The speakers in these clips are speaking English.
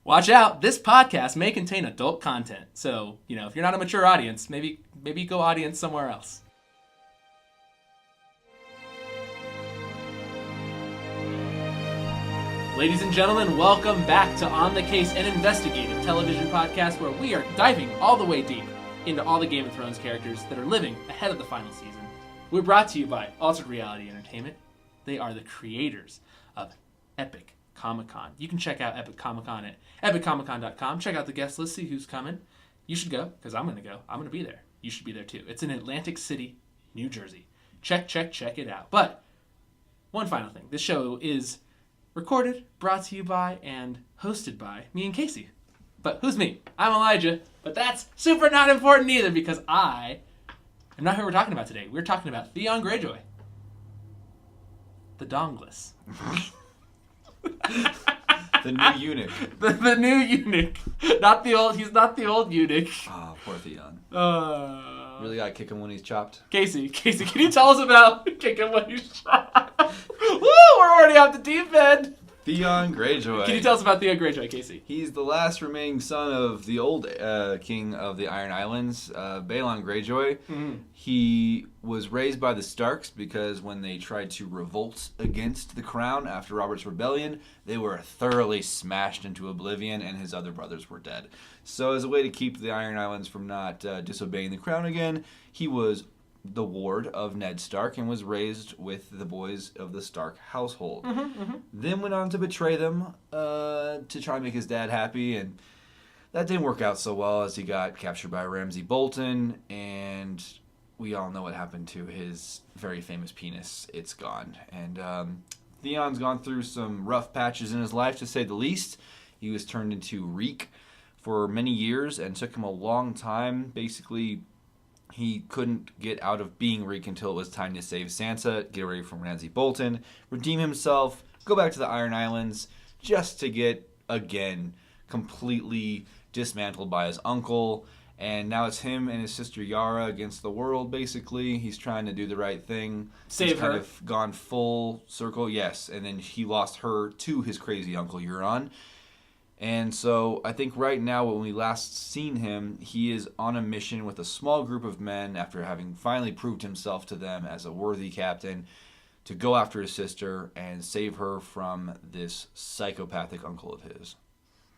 Watch out, this podcast may contain adult content. So, if you're not a mature audience, maybe go audience somewhere else. Ladies and gentlemen, welcome back to On the Case, an investigative television podcast where we are diving all the way deep into all the Game of Thrones characters that are living ahead of the final season. We're brought to you by Altered Reality Entertainment. They are the creators of Epic Comic-Con. You can check out Epic Comic-Con at epiccomiccon.com. Check out the guest list, see who's coming. You should go, because I'm going to go. I'm going to be there. You should be there too. It's in Atlantic City, New Jersey. Check it out. But one final thing. This show is recorded, brought to you by, and hosted by me and Casey. But who's me? I'm Elijah. But that's super not important either, because I am not who we're talking about today. We're talking about Theon Greyjoy. The Dongless. The new eunuch. The new eunuch. Not the old. He's not the old eunuch. Oh, poor Theon. Really gotta kick him when he's chopped. Casey, can you tell us about kick him when he's chopped? Woo! We're already off the deep end. Theon Greyjoy. Can you tell us about Theon Greyjoy, Casey? He's the last remaining son of the old king of the Iron Islands, Balon Greyjoy. Mm-hmm. He was raised by the Starks because when they tried to revolt against the crown after Robert's rebellion, they were thoroughly smashed into oblivion and his other brothers were dead. So as a way to keep the Iron Islands from not disobeying the crown again, he was the ward of Ned Stark and was raised with the boys of the Stark household. Then went on to betray them to try and make his dad happy, and that didn't work out so well as he got captured by Ramsay Bolton, and we all know what happened to his very famous penis. It's gone. And Theon's gone through some rough patches in his life, to say the least. He was turned into Reek for many years and took him a long time. Basically, he couldn't get out of being Reek until it was time to save Sansa, get away from Ramsay Bolton, redeem himself, go back to the Iron Islands, just to get, again, completely dismantled by his uncle. And now it's him and his sister Yara against the world, basically. He's trying to do the right thing. Save her. Kind of gone full circle, yes. And then he lost her to his crazy uncle Euron. And so I think right now, when we last seen him, he is on a mission with a small group of men after having finally proved himself to them as a worthy captain to go after his sister and save her from this psychopathic uncle of his.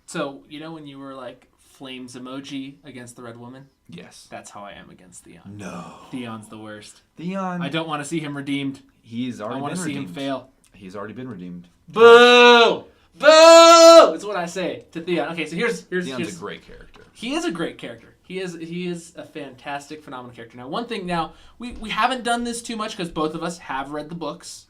So, when you were like flames emoji against the Red Woman? Yes. That's how I am against Theon. No. Theon's the worst. Theon. I don't want to see him redeemed. He's already been redeemed. I want to see him fail. He's already been redeemed. Boo! Boo! It's what I say to Theon. Okay, so here's Theon's a great character. He is a great character. He is a fantastic, phenomenal character. Now, one thing we haven't done this too much because both of us have read the books,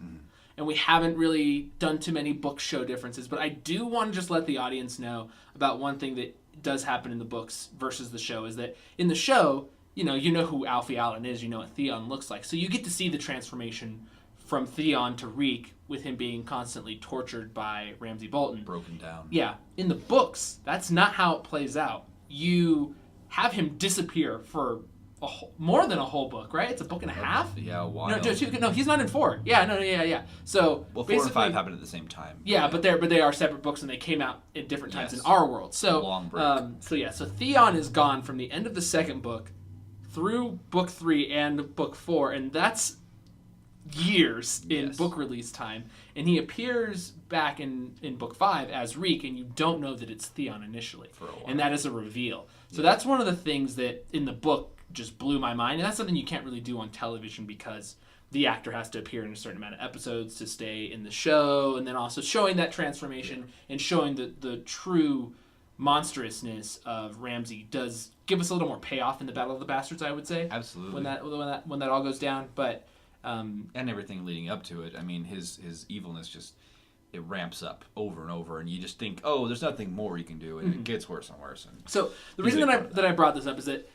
and we haven't really done too many book show differences. But I do want to just let the audience know about one thing that does happen in the books versus the show. Is that in the show, you know who Alfie Allen is, you know what Theon looks like, so you get to see the transformation from Theon to Reek, with him being constantly tortured by Ramsay Bolton. Broken down. Yeah. In the books, that's not how it plays out. You have him disappear for more than a whole book, right? It's a book and a half? Yeah, why? No, he's not in 4. Yeah. So well, 4 and 5 happened at the same time. Yeah, but they are separate books and they came out at different times in our world. So long break. So Theon is gone from the end of the second book through book 3 and book 4, and that's years in book release time, and he appears back in book 5 as Reek, and you don't know that it's Theon initially, for a while. And that is a reveal. So that's one of the things that in the book just blew my mind, and that's something you can't really do on television because the actor has to appear in a certain amount of episodes to stay in the show, and then also showing that transformation and showing the true monstrousness of Ramsay does give us a little more payoff in the Battle of the Bastards, I would say. Absolutely. When that all goes down, but and everything leading up to it. I mean, his evilness just, it ramps up over and over, and you just think, oh, there's nothing more you can do, and it gets worse and worse. And so the reason that I brought this up is that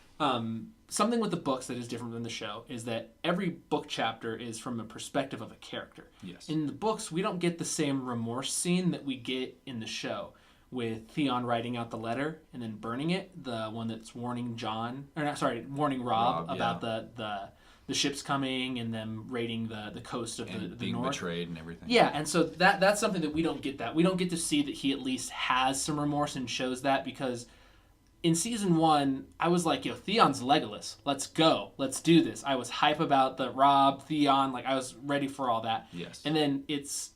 something with the books that is different than the show is that every book chapter is from a perspective of a character. Yes. In the books, we don't get the same remorse scene that we get in the show, with Theon writing out the letter and then burning it, the one that's warning Rob about the ships coming and them raiding the coast of the being north. betrayed and everything. Yeah, and so that's something that we don't get that. We don't get to see that he at least has some remorse and shows that, because in season 1, I was like, yo, Theon's Legolas. Let's go. Let's do this. I was hype about the Robb, Theon, like I was ready for all that. Yes. And then it's,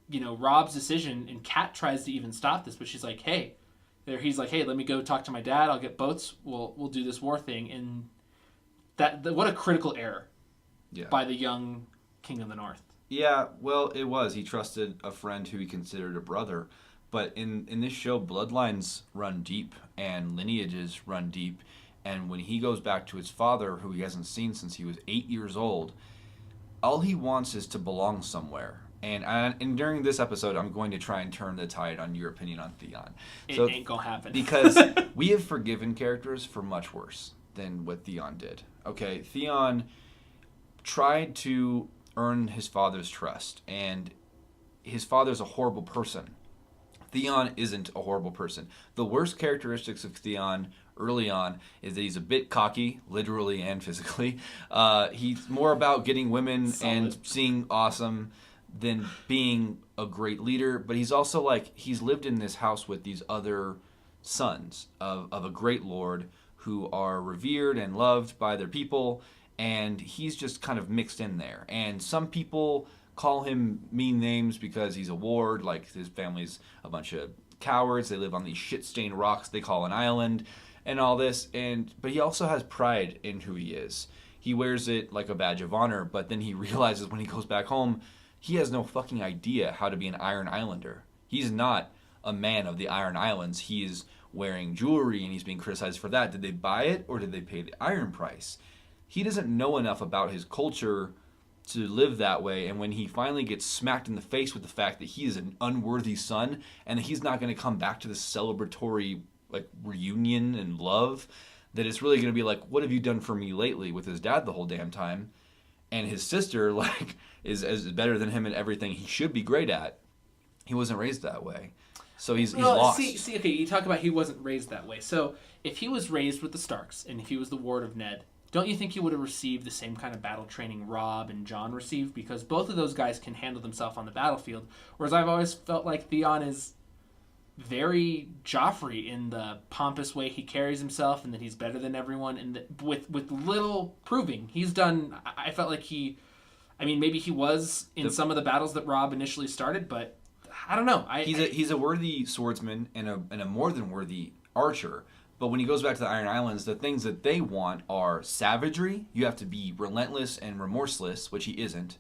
Robb's decision, and Kat tries to even stop this, but she's like, hey, he's like, hey, let me go talk to my dad. I'll get boats. We'll do this war thing. And what a critical error by the young King of the North. Yeah, well, it was. He trusted a friend who he considered a brother. But in this show, bloodlines run deep and lineages run deep. And when he goes back to his father, who he hasn't seen since he was 8 years old, all he wants is to belong somewhere. And during this episode, I'm going to try and turn the tide on your opinion on Theon. It ain't gonna happen. Because we have forgiven characters for much worse than what Theon did. Okay, Theon tried to earn his father's trust, and his father's a horrible person. Theon isn't a horrible person. The worst characteristics of Theon early on is that he's a bit cocky, literally and physically. He's more about getting women and seeing awesome than being a great leader. But he's also he's lived in this house with these other sons of a great lord who are revered and loved by their people, and he's just kind of mixed in there. And some people call him mean names because he's a ward, like his family's a bunch of cowards, they live on these shit-stained rocks they call an island, and all this. But he also has pride in who he is. He wears it like a badge of honor, but then he realizes when he goes back home, he has no fucking idea how to be an Iron Islander. He's not a man of the Iron Islands. He is wearing jewelry and he's being criticized for that. Did they buy it or did they pay the iron price? He doesn't know enough about his culture to live that way, and when he finally gets smacked in the face with the fact that he is an unworthy son and that he's not going to come back to this celebratory reunion and love, that it's really going to be like, what have you done for me lately, with his dad the whole damn time, and his sister is better than him in everything he should be great at. He wasn't raised that way, so he's lost. See, okay, you talk about he wasn't raised that way. So if he was raised with the Starks and if he was the ward of Ned, don't you think he would have received the same kind of battle training Robb and Jon received? Because both of those guys can handle themselves on the battlefield. Whereas I've always felt like Theon is very Joffrey in the pompous way he carries himself, and that he's better than everyone, and with little proving. He's done. I felt like maybe he was in some of the battles that Robb initially started, but I don't know. He's a worthy swordsman and a more than worthy archer. But when he goes back to the Iron Islands, the things that they want are savagery. You have to be relentless and remorseless, which he isn't.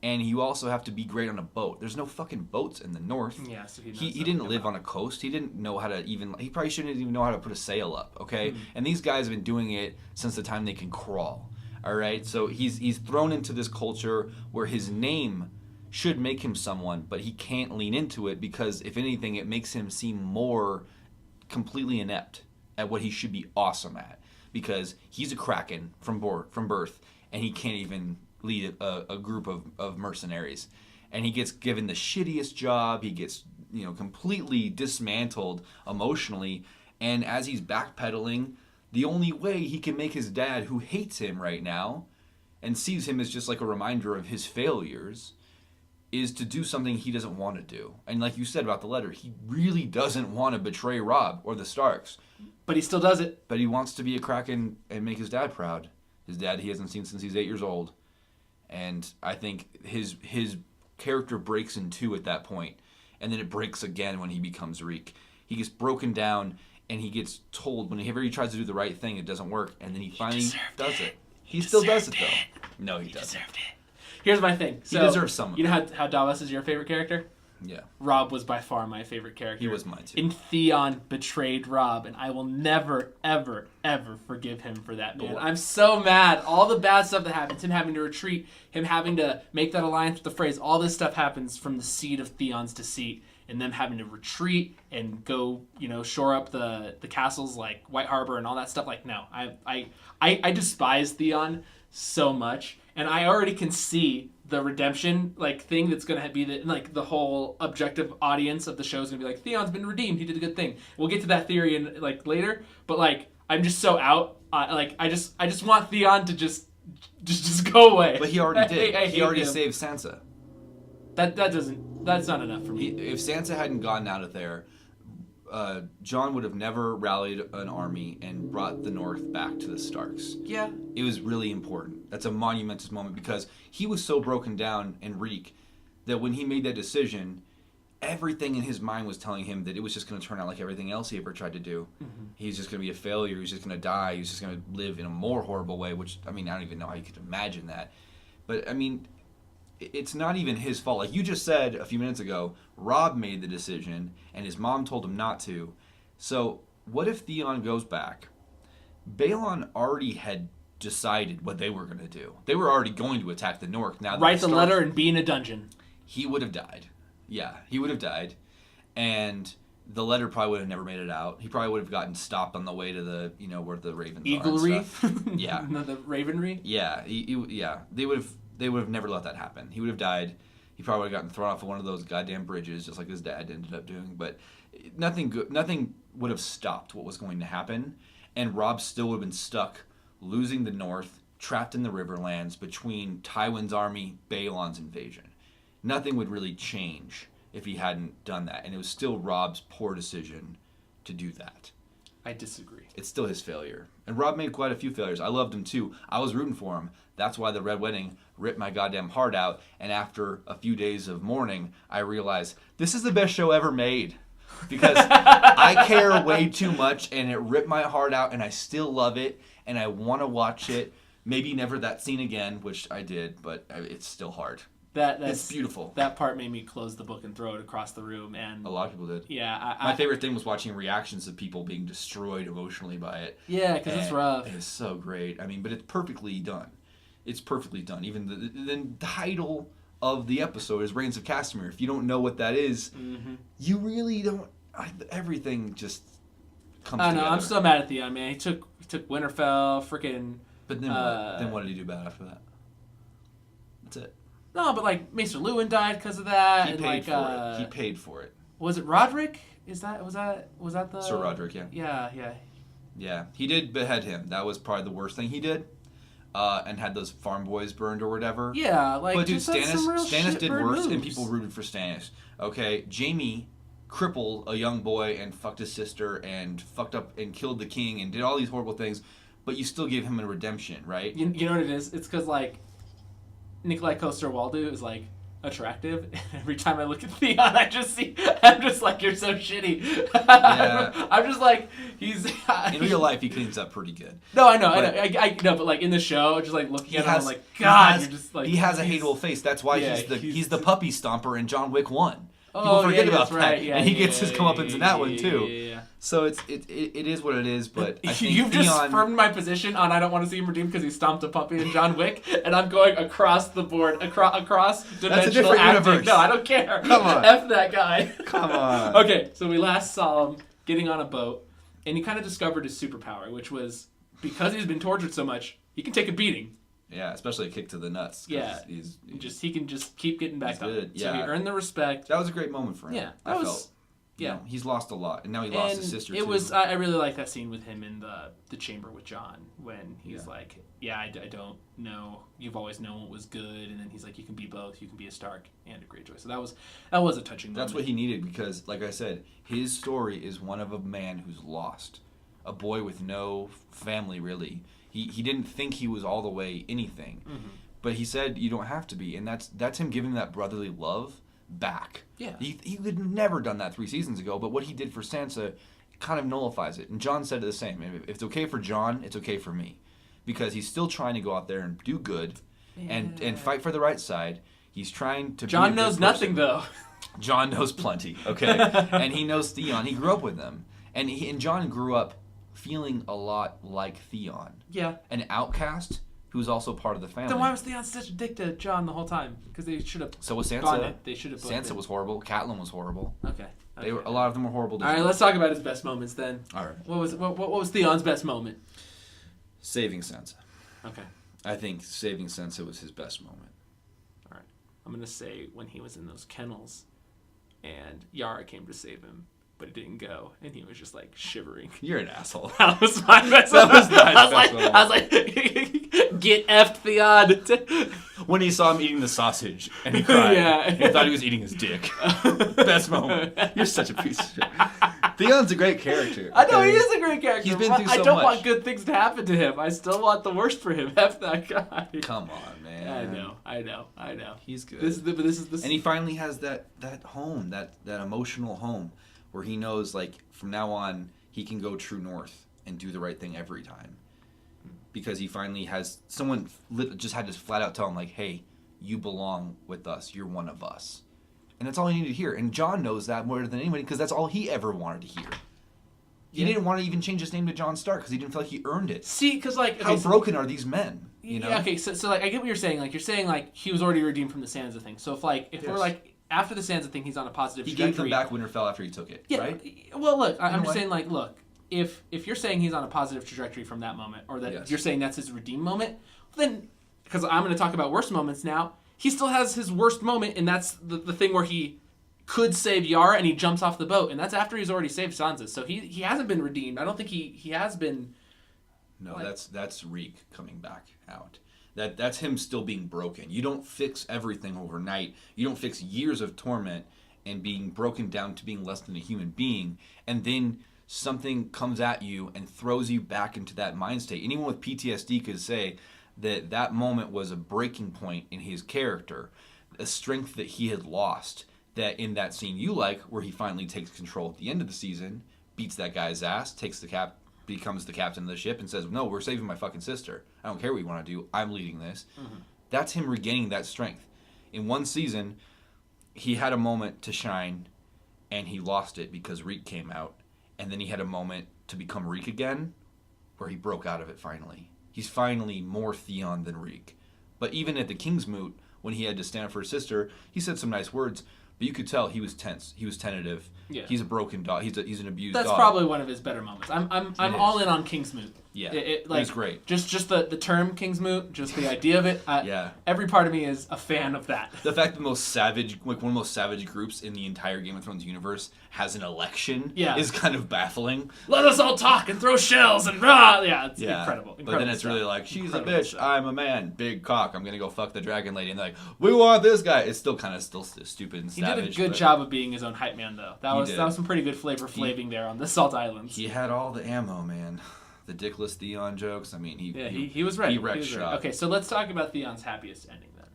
And you also have to be great on a boat. There's no fucking boats in the north. Yeah, so he didn't live on a coast. He didn't know how to he probably shouldn't even know how to put a sail up, okay? Mm-hmm. And these guys have been doing it since the time they can crawl, all right? So he's thrown into this culture where his name should make him someone, but he can't lean into it because, if anything, it makes him seem more completely inept at what he should be awesome at, because he's a kraken from birth, and he can't even lead a group of mercenaries. And he gets given the shittiest job. He gets completely dismantled emotionally, and as he's backpedaling, the only way he can make his dad, who hates him right now and sees him as just like a reminder of his failures, is to do something he doesn't want to do. And like you said about the letter, he really doesn't want to betray Robb or the Starks. But he still does it. But he wants to be a Kraken and make his dad proud. His dad he hasn't seen since he's 8 years old. And I think his character breaks in two at that point. And then it breaks again when he becomes Reek. He gets broken down and he gets told whenever he tries to do the right thing, it doesn't work. And then he finally does it. He still does it, though. No, he doesn't. Deserved it. Here's my thing. So, he deserves some of it. You know how Davos is your favorite character? Yeah. Robb was by far my favorite character. He was mine too. And Theon betrayed Robb, and I will never, ever, ever forgive him for that, man. I'm so mad. All the bad stuff that happens, him having to retreat, him having to make that alliance with the Freys, all this stuff happens from the seed of Theon's deceit, and them having to retreat and go, shore up the castles like White Harbor and all that stuff. Like, no, I despise Theon so much, and I already can see the redemption thing that's gonna be the whole objective audience of the show is gonna be like, Theon's been redeemed, he did a good thing. We'll get to that theory in later, but I'm just so out. I just want Theon to just just go away. But he already did. I He already him. saved Sansa. That's not enough for me. If Sansa hadn't gotten out of there, Jon would have never rallied an army and brought the North back to the Starks. Yeah. It was really important. That's a monumentous moment because he was so broken down in Reek that when he made that decision, everything in his mind was telling him that it was just going to turn out like everything else he ever tried to do. Mm-hmm. He's just going to be a failure. He's just going to die. He's just going to live in a more horrible way, which, I mean, I don't even know how you could imagine that. But, I mean, it's not even his fault. Like you just said a few minutes ago, Robb made the decision, and his mom told him not to. So what if Theon goes back? Balon already had decided what they were going to do. They were already going to attack the North. Now write the letter and be in a dungeon. He would have died. Yeah, he would have died. And the letter probably would have never made it out. He probably would have gotten stopped on the way to the, where the ravens Eaglery? are and stuff. Yeah. No, the Ravenry? Yeah, yeah. They would have never let that happen. He would have died. He probably would have gotten thrown off of one of those goddamn bridges, just like his dad ended up doing. But nothing would have stopped what was going to happen. And Robb still would have been stuck, losing the North, trapped in the Riverlands between Tywin's army, Balon's invasion. Nothing would really change if he hadn't done that. And it was still Robb's poor decision to do that. I disagree. It's still his failure. And Robb made quite a few failures. I loved him too. I was rooting for him. That's why the Red Wedding ripped my goddamn heart out. And after a few days of mourning, I realized this is the best show ever made. Because I care way too much and it ripped my heart out and I still love it and I want to watch it. Maybe never that scene again, which I did, but it's still hard. It's beautiful. That part made me close the book and throw it across the room. And a lot of people did. Yeah. My favorite thing was watching reactions of people being destroyed emotionally by it. Yeah, because it's rough. It's so great. I mean, but it's perfectly done. It's perfectly done. Even the title of the episode is Reigns of Castamere. If you don't know what that is, you really don't. Everything just comes together. I'm still mad at Theon, man. He took Winterfell, freaking. But then what? Then what did he do bad after that? That's it. No, but like Maester Luwin died because of that. He paid for it. He paid for it. Was it Roderick? Was that the Sir Roderick? Yeah. Yeah. Yeah, he did behead him. That was probably the worst thing he did. And had those farm boys burned or whatever. Yeah, like. But dude, Stannis did worse, moves. and people rooted for Stannis. Okay, Jaime crippled a young boy and fucked his sister and fucked up and killed the king and did all these horrible things, but you still gave him a redemption, right? You know what it is? It's because like Nikolai Coster-Waldau is like attractive, and every time I look at Theon, I'm just like, you're so shitty. Yeah. I'm just like, he's in real life he cleans up pretty good. No, I know, I know, but like in the show, just like looking at him, I'm like, God, you're just like, he has a hateable face. That's why he's the puppy stomper in John Wick 1. People Oh, forget yeah, about that's that, right. Yeah, and he gets his comeuppance in that one too. Yeah. So it is what it is. But I think You've just firmed my position on I don't want to see him redeemed because he stomped a puppy in John Wick, and I'm going across the board, across dimensional That's a different acting. universe. No, I don't care. Come on. F that guy. Come on. Okay, so we last saw him getting on a boat, and he kind of discovered his superpower, which was because he's been tortured so much, he can take a beating. Yeah, especially a kick to the nuts. Yeah, he can just keep getting back up. Good. So he earned the respect. That was a great moment for him. Yeah, I felt. Yeah, he's lost a lot, and now he lost his sister too. I really like that scene with him in the chamber with Jon when he's like, I don't know. You've always known what was good, and then he's like, you can be both. You can be a Stark and a Greyjoy. So that was a touching moment. That's what he needed because, like I said, his story is one of a man who's lost, a boy with no family really. He didn't think he was all the way anything, but he said you don't have to be, and that's him giving that brotherly love back. Yeah, he would have never done that 3 seasons ago, but what he did for Sansa kind of nullifies it. And Jon said the same. If it's okay for Jon, it's okay for me, because he's still trying to go out there and do good, and fight for the right side. He's trying to. Jon knows nothing though. Jon knows plenty. Okay, and he knows Theon. He grew up with them, and Jon grew up feeling a lot like Theon. Yeah. An outcast who's also part of the family. Then why was Theon such a dick to Jon the whole time? Because they should have. So was Sansa. Gone it. They should have. Sansa was horrible. Catelyn was horrible. Okay. They were, a lot of them were horrible. All right, let's talk about his best moments then. All right. What was Theon's best moment? Saving Sansa. Okay. I think saving Sansa was his best moment. All right. I'm gonna say when he was in those kennels, and Yara came to save him, but it didn't go, and he was just like shivering. You're an asshole. That was my best. That was my I was like, get effed, Theon. When he saw him eating the sausage and he cried, Yeah. he thought he was eating his dick. Best moment. You're such a piece of shit. Theon's a great character. I know he is a great character. He's been through so I don't much. want good things to happen to him. I still want the worst for him. F that guy. Come on, man. I know. He's good. This is And he finally has that home, that emotional home, where he knows, like, from now on, he can go true north and do the right thing every time. Because he finally has someone just had to flat out tell him, like, hey, you belong with us. You're one of us. And that's all he needed to hear. And Jon knows that more than anybody because that's all he ever wanted to hear. He didn't want to even change his name to Jon Stark because he didn't feel like he earned it. See, because like... How broken are these men? You know? Yeah, okay, so like, I get what you're saying. Like, you're saying, like, he was already redeemed from the Sansa thing. So if we're, like, after the Sansa thing, he's on a positive trajectory. He gave them back Winterfell after he took it, right? Well, look, I'm just saying, like, look, if you're saying he's on a positive trajectory from that moment, or that you're saying that's his redeemed moment, then, because I'm going to talk about worst moments now, he still has his worst moment, and that's the thing where he could save Yara and he jumps off the boat, and that's after he's already saved Sansa. So he hasn't been redeemed. I don't think he has been. No, like, that's Reek coming back out. That's him still being broken. You don't fix everything overnight. You don't fix years of torment and being broken down to being less than a human being, and then something comes at you and throws you back into that mind state. Anyone with PTSD could say that moment was a breaking point in his character, a strength that he had lost. That in that scene you like, where he finally takes control at the end of the season, beats that guy's ass, becomes the captain of the ship, and says, "No, we're saving my fucking sister. I don't care what you want to do. I'm leading this." Mm-hmm. That's him regaining that strength. In one season, he had a moment to shine, and he lost it because Reek came out, and then he had a moment to become Reek again, where he broke out of it finally. He's finally more Theon than Reek. But even at the King's Moot, when he had to stand up for his sister, he said some nice words. But you could tell he was tense. He was tentative. Yeah. He's a broken dog. He's an abused dog. That's probably one of his better moments. I'm all in on Kingsmoot. Yeah, it was great. Just the term Kingsmoot, just the idea of it. Every part of me is a fan of that. The fact that one of the most savage groups in the entire Game of Thrones universe has an election is kind of baffling. Let us all talk and throw shells and rah! Yeah, it's incredible. But then it's really like, she's a bitch, I'm a man, big cock, I'm gonna go fuck the dragon lady. And they're like, we want this guy. It's still stupid and savage. He did a good job of being his own hype man, though. That was some pretty good flaving there on the Salt Islands. He had all the ammo, man. The dickless Theon jokes. I mean, he was ready. He wrecked shop. Okay, so let's talk about Theon's happiest ending then.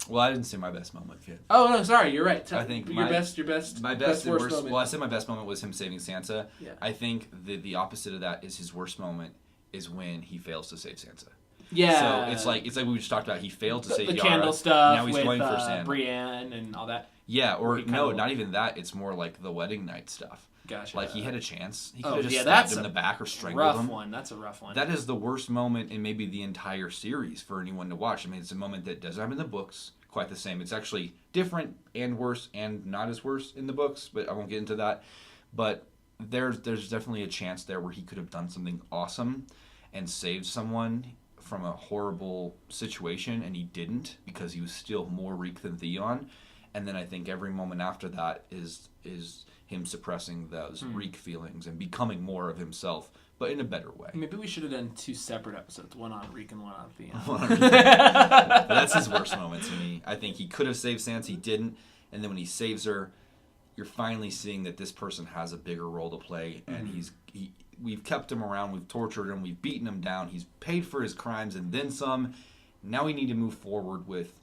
Well, I didn't say my best moment yet. Oh no, sorry, you're right. I think your best my best and worst moment. Well, I said my best moment was him saving Sansa. Yeah. I think the opposite of that is his worst moment is when he fails to save Sansa. Yeah. So it's like we just talked about. He failed to save the Yara. Candle stuff. Now he's with, going for Sam. Brienne and all that. Yeah, or no, not even that. It's more like the wedding night stuff. Gotcha. Like he had a chance. He could have just stabbed him in the back or strangled him. That's a rough one. That is the worst moment in maybe the entire series for anyone to watch. I mean, it's a moment that doesn't happen in the books quite the same. It's actually different and worse and not as worse in the books, but I won't get into that. But there's definitely a chance there where he could have done something awesome and saved someone from a horrible situation, and he didn't because he was still more Reek than Theon. And then I think every moment after that is him suppressing those Reek feelings and becoming more of himself, but in a better way. Maybe we should have done 2 separate episodes, one on Reek and one on Theon. That's his worst moment to me. I think he could have saved Sansa, he didn't, and then when he saves her, you're finally seeing that this person has a bigger role to play, and we've kept him around, we've tortured him, we've beaten him down, he's paid for his crimes and then some. Now we need to move forward with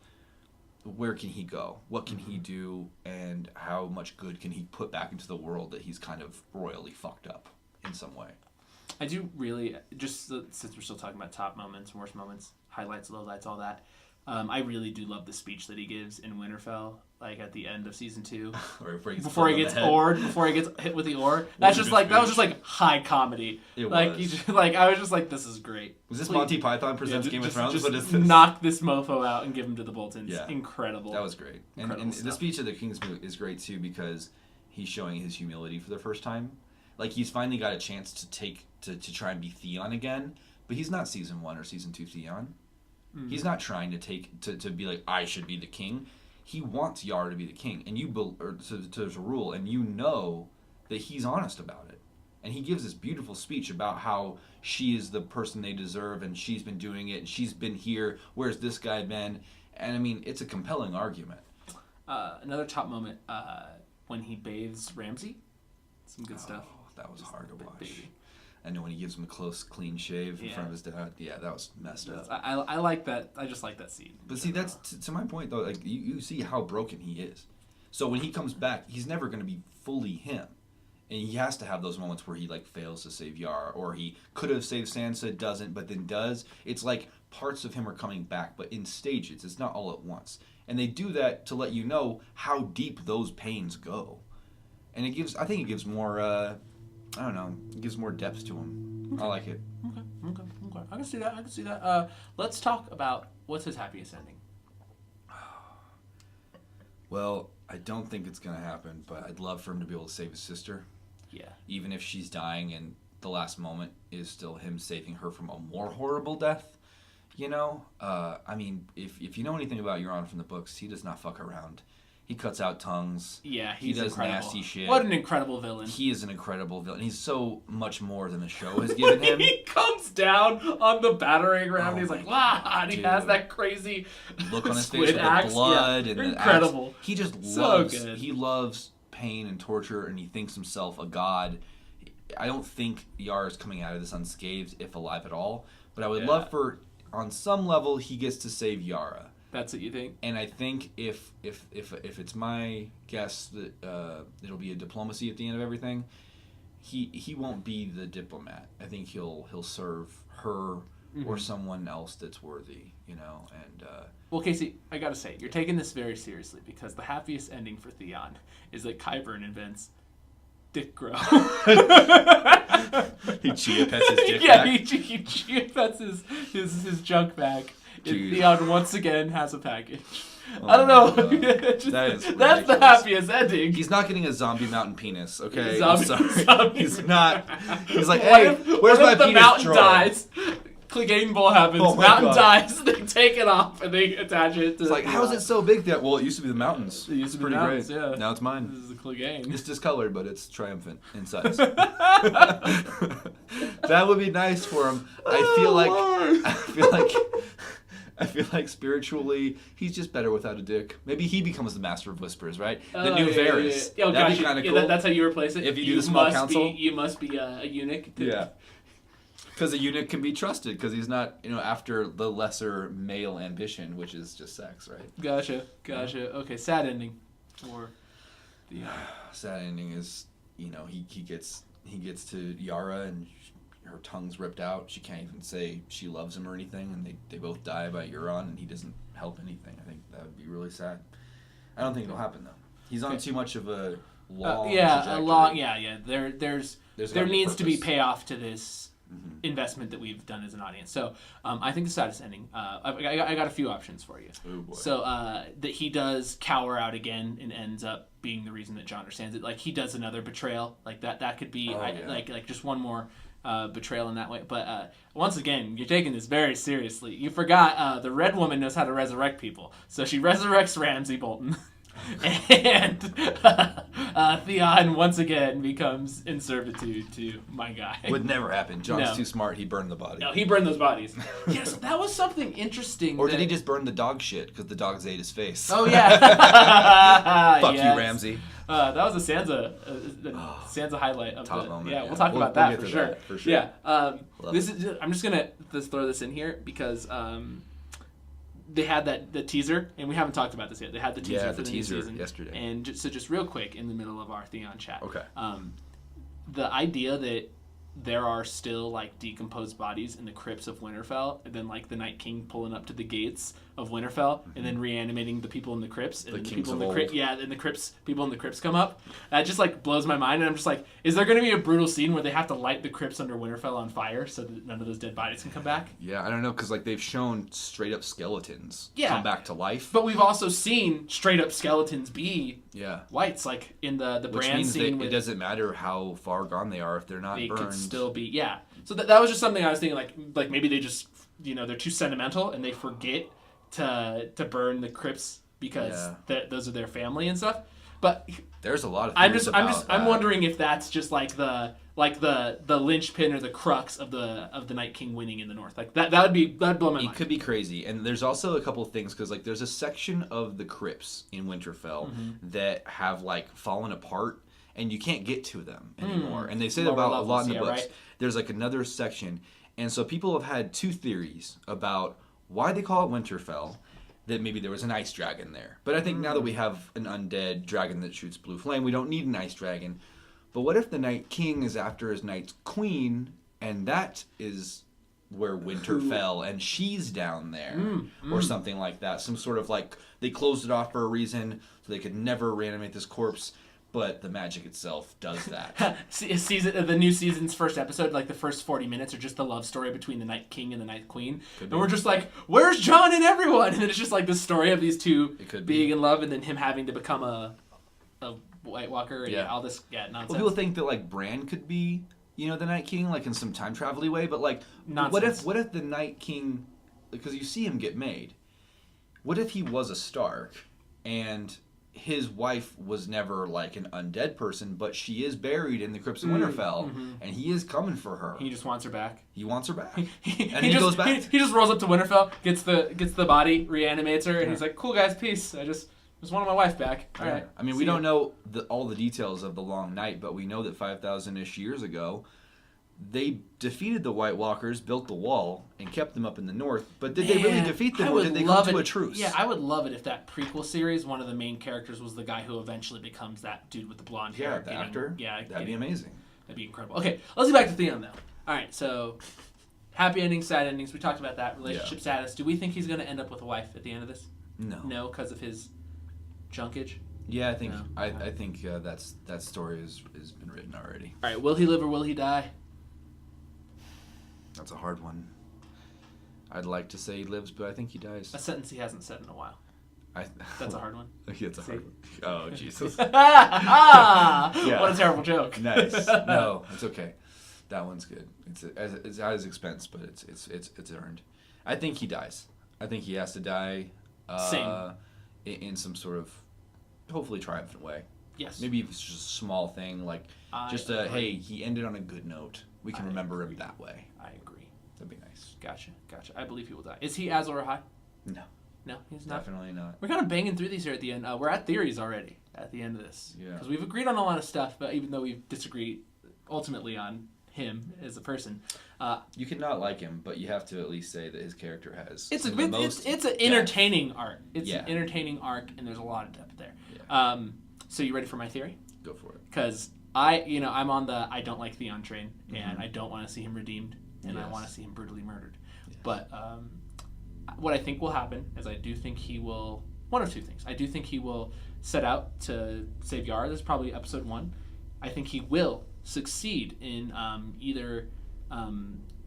where can he go, what can he do, and how much good can he put back into the world that he's kind of royally fucked up in some way. I do really, just since we're still talking about top moments, worst moments, highlights, lowlights, all that, I really do love the speech that he gives in Winterfell, like at the end of season 2, before he gets hit with the oar. That was just like high comedy. It like was. I was just like, this is great. Was this Monty Python presents Game of Thrones? What is this? Knock this mofo out and give him to the Boltons. Yeah. Incredible. That was great. And the speech of the King's Moot is great too because he's showing his humility for the first time. Like he's finally got a chance to try and be Theon again, but he's not season 1 or season 2 Theon. He's not trying to be like, I should be the king. He wants Yara to be the king, and there's a rule, and you know that he's honest about it. And he gives this beautiful speech about how she is the person they deserve, and she's been doing it, and she's been here. Where's this guy been? And I mean, it's a compelling argument. Another top moment when he bathes Ramsay. Some good stuff. That was hard to watch. Baby. And then when he gives him a close, clean shave in front of his dad, that was messed up. I like that. I just like that scene. But see, that's to my point though. Like you see how broken he is. So when he comes back, he's never going to be fully him. And he has to have those moments where he like fails to save Yara, or he could have saved Sansa, doesn't, but then does. It's like parts of him are coming back, but in stages. It's not all at once. And they do that to let you know how deep those pains go. And I think it gives more, it gives more depth to him. Okay. I like it. Okay. I can see that. Let's talk about what's his happiest ending. Well, I don't think it's going to happen, but I'd love for him to be able to save his sister. Yeah. Even if she's dying and the last moment is still him saving her from a more horrible death. You know? I mean, if you know anything about Euron from the books, he does not fuck around. He cuts out tongues. Yeah, he does incredible. Nasty shit. What an incredible villain. He is an incredible villain. He's so much more than the show has given him. He comes down on the battering ram and he's like, wow, and he has that crazy look on his face with axe. the blood and incredible. The axe. He just good. He loves pain and torture, and he thinks himself a god. I don't think Yara is coming out of this unscathed, if alive at all. But I would love for, on some level, he gets to save Yara. That's what you think? And I think if it's my guess that it'll be a diplomacy at the end of everything, he won't be the diplomat. I think he'll serve her or someone else that's worthy, you know. And well, Casey, I gotta say, you're taking this very seriously, because the happiest ending for Theon is that Qyburn invents Dick Grow. He chia pets his dick back? he chia pets his junk bag. Dude. Theon once again has a package. I don't know. That's the happiest ending. He's not getting a zombie mountain penis, okay? Zombie. He's not. He's like, hey, where's my penis? The mountain drawer? dies. Clegane Bowl happens. Mountain dies. They take it off and they attach it to. It's like, how is it so big that? Well, it used to be the mountains. It used to be pretty the mountains, great. Yeah. Now it's mine. This is the Clegane. It's discolored, but it's triumphant in size. That would be nice for him. I feel like spiritually, he's just better without a dick. Maybe he becomes the master of whispers, right? The new Varys. Yeah. That'd be kind of cool. That's how you replace it. If you do the small council. You must be a eunuch. Yeah. Because a eunuch can be trusted, because he's not, after the lesser male ambition, which is just sex, right? Gotcha. Okay, sad ending for the. Sad ending is, he gets to Yara and her tongue's ripped out. She can't even say she loves him or anything, and they both die by Euron, and he doesn't help anything. I think that would be really sad. I don't think it'll happen though. He's on too much of a long. There needs to be payoff to this investment that we've done as an audience. So I think the saddest ending. I got a few options for you. Oh boy. So that he does cower out again and ends up being the reason that Jon understands it. Like he does another betrayal. Like that could be like just one more betrayal in that way. But once again, you're taking this very seriously. You forgot the Red Woman knows how to resurrect people. So she resurrects Ramsay Bolton. And Theon once again becomes in servitude to my guy. Would never happen. Jon's too smart. He burned the body. No, he burned those bodies. Yes, that was something interesting. Or did he just burn the dog shit because the dogs ate his face? Oh yeah. Fuck you, Ramsay. That was a Sansa highlight of top moment. Yeah, we'll talk about that for sure. For sure. Yeah. I'm just gonna throw this in here because they had the teaser, and we haven't talked about this yet. They had the teaser for the new season yesterday. And just real quick, in the middle of our Theon chat. Okay. The idea that there are still like decomposed bodies in the crypts of Winterfell, and then like the Night King pulling up to the gates of Winterfell, and then reanimating the people in the crypts, and the then people in the crypt, and the crypts, people in the crypts come up. That just like blows my mind, and I'm just like, is there going to be a brutal scene where they have to light the crypts under Winterfell on fire so that none of those dead bodies can come back? Yeah, I don't know, because like they've shown straight up skeletons come back to life, but we've also seen straight up skeletons be whites, like in the which Bran means scene. It doesn't matter how far gone they are if they're not they burned. Could still be So that was just something I was thinking, like maybe they just they're too sentimental and they forget to burn the crypts because those are their family and stuff. But there's a lot of theories I'm wondering if that's just like the linchpin or the crux of the Night King winning in the North. Like that'd blow my mind. It could be crazy. And there's also a couple of things because like there's a section of the crypts in Winterfell that have like fallen apart and you can't get to them anymore. And they say that about a lot in the books. Right? There's like another section. And so people have had two theories about why they call it Winterfell. That maybe there was an ice dragon there. But I think now that we have an undead dragon that shoots blue flame, we don't need an ice dragon. But what if the Night King is after his Night Queen, and that is where winter fell, and she's down there, or something like that? Some sort of like, they closed it off for a reason, so they could never reanimate this corpse. But the magic itself does that. The new season's first episode, like the first 40 minutes, are just the love story between the Night King and the Night Queen. And we're just like, where's Jon and everyone? And then it's just like the story of these two being in love and then him having to become a White Walker and all this nonsense. Well, people think that like Bran could be, the Night King, like in some time travel-y way, but like, nonsense. What if the Night King, because you see him get made, what if he was a Stark and his wife was never like an undead person, but she is buried in the crypts of Winterfell, and he is coming for her. He just wants her back. He wants her back. He goes back. He just rolls up to Winterfell, gets the body, reanimates her, and he's like, "Cool guys, peace. I just wanted my wife back." All right. I mean, we don't know all the details of the Long Night, but we know that 5,000-ish years ago, they defeated the White Walkers, built the wall, and kept them up in the north. But did they really defeat them, or did they come to a truce? Yeah, I would love it if that prequel series, one of the main characters was the guy who eventually becomes that dude with the blonde hair. Yeah, the actor. Yeah, that'd be amazing. That'd be incredible. Okay, let's get back to Theon, though. All right, so happy endings, sad endings. We talked about that. Relationship status. Do we think he's going to end up with a wife at the end of this? No. No, because of his junkage? Yeah, I think I think that story has been written already. All right, will he live or will he die? That's a hard one. I'd like to say he lives, but I think he dies. A sentence he hasn't said in a while. That's a hard one. It's a hard one. Oh, Jesus. What a terrible joke. Nice. No, it's okay. That one's good. It's at his expense, but it's earned. I think he dies. I think he has to die. Same. In some sort of, hopefully, triumphant way. Yes. Maybe if it's just a small thing, like hey, he ended on a good note. We can remember him that way. I agree. That'd be nice. Gotcha. I believe he will die. Is he Azor Ahai? No, he's not. Definitely not. We're kind of banging through these here at the end. We're at theories already at the end of this. Yeah. Because we've agreed on a lot of stuff, but even though we've disagreed ultimately on him as a person. You can not like him, but you have to at least say that his character has it's an entertaining arc. It's an entertaining arc, and there's a lot of depth there. Yeah. So you ready for my theory? Go for it. Because I'm on the I don't like Theon train, and I don't want to see him redeemed, and I want to see him brutally murdered. Yes. But what I think will happen is I do think he will, one of two things. I do think he will set out to save Yara. This is probably episode 1. I think he will succeed in either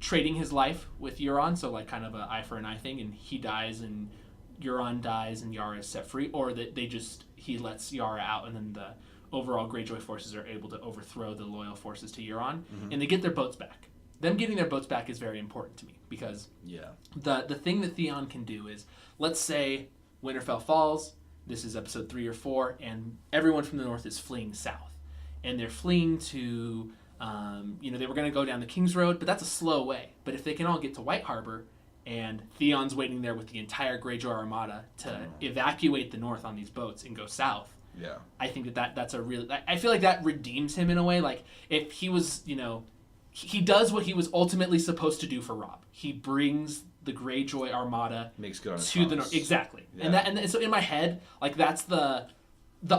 trading his life with Euron, so like kind of an eye for an eye thing, and he dies and Euron dies and Yara is set free, or that he lets Yara out and then the overall Greyjoy forces are able to overthrow the loyal forces to Euron, and they get their boats back. Them getting their boats back is very important to me, because the thing that Theon can do is, let's say Winterfell falls, this is episode 3 or 4, and everyone from the north is fleeing south. And they're fleeing to, they were going to go down the King's Road, but that's a slow way. But if they can all get to White Harbor, and Theon's waiting there with the entire Greyjoy armada to evacuate the north on these boats and go south, I think that's a really... I feel like that redeems him in a way. Like, if he was, he does what he was ultimately supposed to do for Robb. He brings the Greyjoy armada to the north. Exactly. Yeah. And so in my head, like, that's the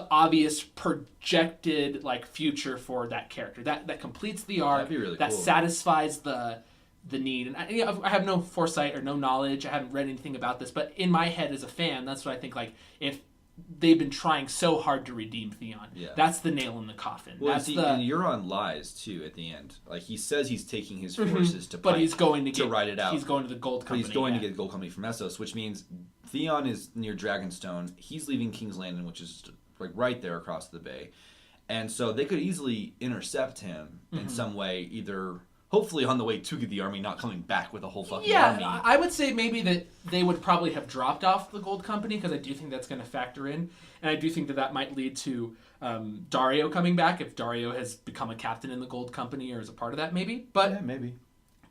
obvious projected like future for that character that completes the arc. That'd be really that cool. Satisfies the need. And I have no foresight or no knowledge. I haven't read anything about this, but in my head as a fan, that's what I think. Like, if they've been trying so hard to redeem Theon, that's the nail in the coffin. Well, and Euron lies too at the end. Like, he says he's taking his forces to, but he's going to ride it out. He's going to the Gold Company. But he's going to get the Gold Company from Essos, which means Theon is near Dragonstone. He's leaving King's Landing, which is like right there across the bay, and so they could easily intercept him in some way, either hopefully on the way to get the army, not coming back with a whole fucking Yeah, army. I would say maybe that they would probably have dropped off the Gold Company, because I do think that's going to factor in. And I do think that might lead to Dario coming back, if Dario has become a captain in the Gold Company or is a part of that, maybe. But yeah, maybe.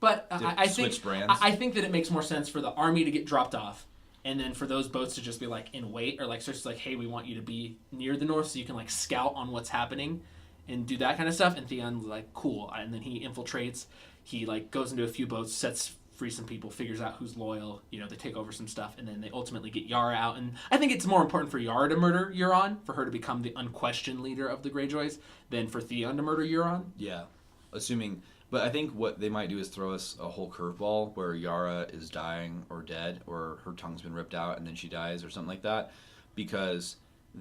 But I think brands. I think that it makes more sense for the army to get dropped off, and then for those boats to just be like in wait, or like just like, hey, we want you to be near the north so you can like scout on what's happening and do that kind of stuff. And Theon's like, cool. And then he infiltrates. He like goes into a few boats, sets free some people, figures out who's loyal. You know, they take over some stuff, and then they ultimately get Yara out. And I think it's more important for Yara to murder Euron, for her to become the unquestioned leader of the Greyjoys, than for Theon to murder Euron. Yeah, assuming. But I think what they might do is throw us a whole curveball where Yara is dying or dead, or her tongue's been ripped out and then she dies or something like that, because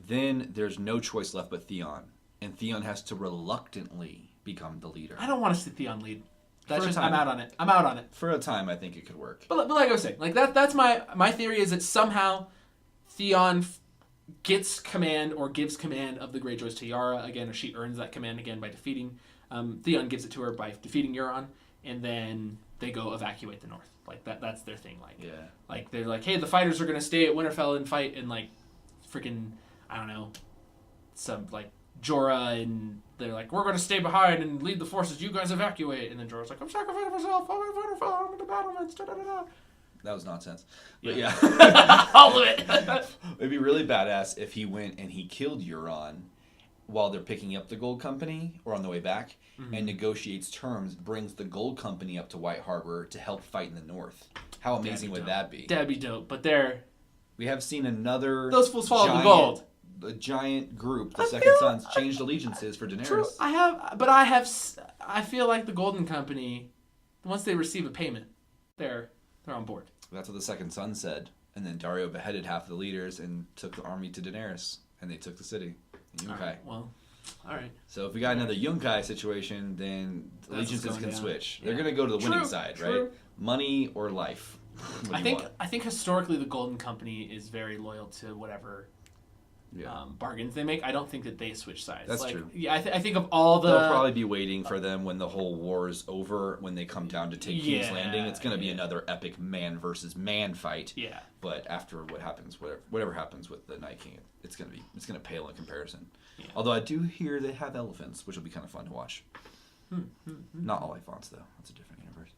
then there's no choice left but Theon, and Theon has to reluctantly become the leader. I don't want to see Theon lead. That's just, time. I'm out on it. For a time, I think it could work. But like I was saying, like that's my theory, is that somehow Theon gets command or gives command of the Greyjoys to Yara again, or she earns that command again by defeating. Theon gives it to her by defeating Euron, and then they go evacuate the north. Like that's their thing. Like, yeah. Like they're like, hey, the fighters are gonna stay at Winterfell and fight, and like, freaking, I don't know, some like Jorah, and they're like, we're gonna stay behind and lead the forces. You guys evacuate, and then Jorah's like, I'm sacrificing myself. I'm in Winterfell. I'm in the battlements. Da da da da. That was nonsense. But yeah. All of it. It'd be really badass if he went and he killed Euron while they're picking up the Gold Company, or on the way back, and negotiates terms, brings the Gold Company up to White Harbor to help fight in the north. How amazing would that be? That'd be dope. But we have seen another... Those fools follow the gold. A giant group, the Second Sons, changed allegiances for Daenerys. True. I feel like the Golden Company, once they receive a payment, they're on board. That's what the Second Son said. And then Dario beheaded half the leaders and took the army to Daenerys, and they took the city. Yunkai. Right, well, all right. So if we got another Yunkai situation, then allegiances can switch. They're going to go to the winning side, right? Money or life. I think historically the Golden Company is very loyal to whatever bargains they make. I don't think that they switch sides. That's true. Yeah, I think of all the... They'll probably be waiting for them when the whole war is over, when they come down to take King's Landing. It's going to be another epic man versus man fight. Yeah. But after whatever happens with the Night King, it's going to pale in comparison. Yeah. Although I do hear they have elephants, which will be kind of fun to watch. Not all Iphons, though. That's a different universe.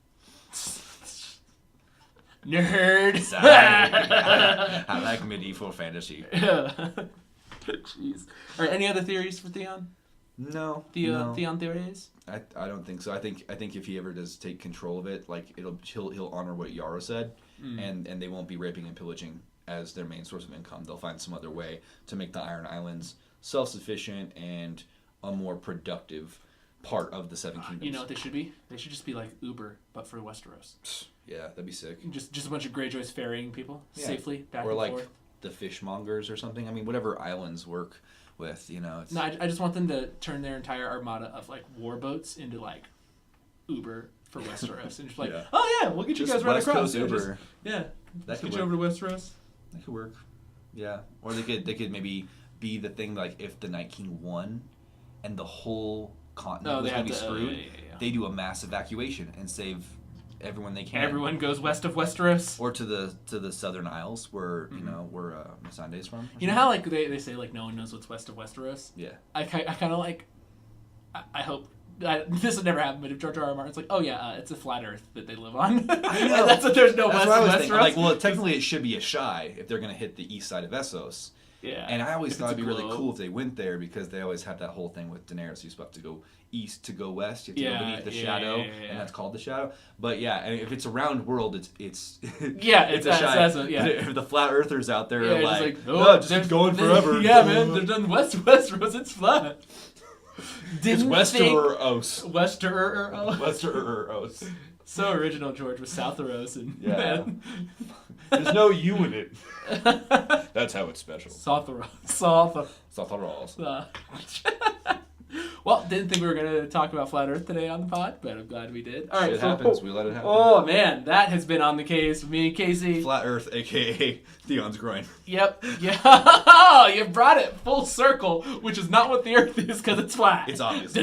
Nerd. Sorry. I like medieval fantasy. Jeez. All right. Any other theories for Theon? No. Theon Theories? I don't think so. I think if he ever does take control of it, like he'll honor what Yara said, and they won't be raping and pillaging as their main source of income. They'll find some other way to make the Iron Islands self-sufficient and a more productive part of the Seven Kingdoms. You know what they should be? They should just be like Uber, but for Westeros. Yeah, that'd be sick. Just a bunch of Greyjoys ferrying people safely back or and like forth. The fishmongers or something. I mean, whatever islands work with, you know. No, I just want them to turn their entire armada of like warboats into like Uber for Westeros, and just like, oh yeah, we'll get you guys right West across. Coast Uber. Let's get you over to Westeros. That could work. Yeah, or they could maybe be the thing, like if the Night King won, and the whole continent was going to be screwed, they do a mass evacuation and save everyone they can. Everyone goes west of Westeros, or to the Southern Isles, where you know where Missandei's from. You know how like they say like no one knows what's west of Westeros. Yeah. I kind of like. I hope. This would never happen, but if George R. R. Martin's like, oh yeah, it's a flat Earth that they live on. I know. That's what there's no west of Westeros. Like, well, technically it should be a shy if they're going to hit the east side of Essos. Yeah. And I always thought it'd be really cool if they went there, because they always have that whole thing with Daenerys. You're supposed to go east to go west. You have to go beneath the shadow, and that's called the shadow. But yeah, and if it's a round world, it's it's a shy. But if the flat earthers out there are like, no, just keep going forever. Yeah, man, they're done west of Westeros. It's flat. It's Westeros. Westeros. So original, George, with Southeros and man. There's no U in it. That's how it's special. Sotheros. Sotheros. Well, didn't think we were going to talk about Flat Earth today on the pod, but I'm glad we did. All right, It happens. We let it happen. Oh, man. That has been On the Case with me, Casey. Flat Earth, a.k.a. Theon's groin. Yep. Yeah. You brought it full circle, which is not what the Earth is because it's flat. It's obvious.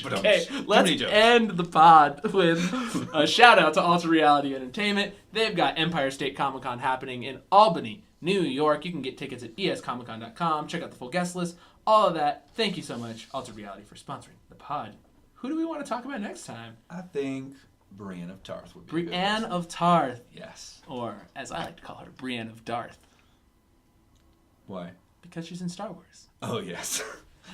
Okay, let's end the pod with a shout-out to Alter Reality Entertainment. They've got Empire State Comic Con happening in Albany, New York. You can get tickets at escomiccon.com. Check out the full guest list. All of that. Thank you so much, Alter Reality, for sponsoring the pod. Who do we want to talk about next time? I think Brienne of Tarth would be Brienne of Tarth. Yes. Or, as I like to call her, Brienne of Darth. Why? Because she's in Star Wars. Oh, yes.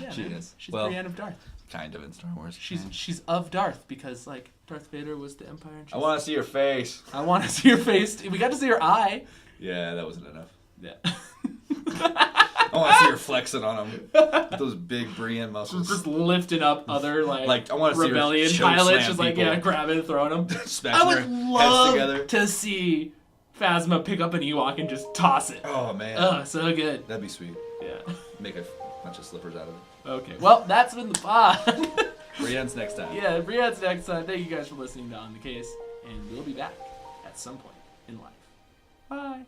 Yeah, she man. is. She's Brienne of Darth. Kind of in Star Wars. She's of Darth because, like, Darth Vader was the Empire. And I want to see her face. I want to see her face. We got to see her eye. Yeah, that wasn't enough. Yeah. I want to see her flexing on him. With those big Brienne muscles. Just lifting up other, like I want to see her rebellion choke pilots. slam Just, like, people. grabbing and throwing them. Smashing I would their heads love together. to see Phasma pick up an Ewok and just toss it. Oh, man. Oh, so good. That'd be sweet. Yeah. Make a bunch of slippers out of it. Okay. Well, that's been the pod. Brienne's next time. Yeah, Brienne's next time. Thank you guys for listening to On the Case, and we'll be back at some point in life. Bye.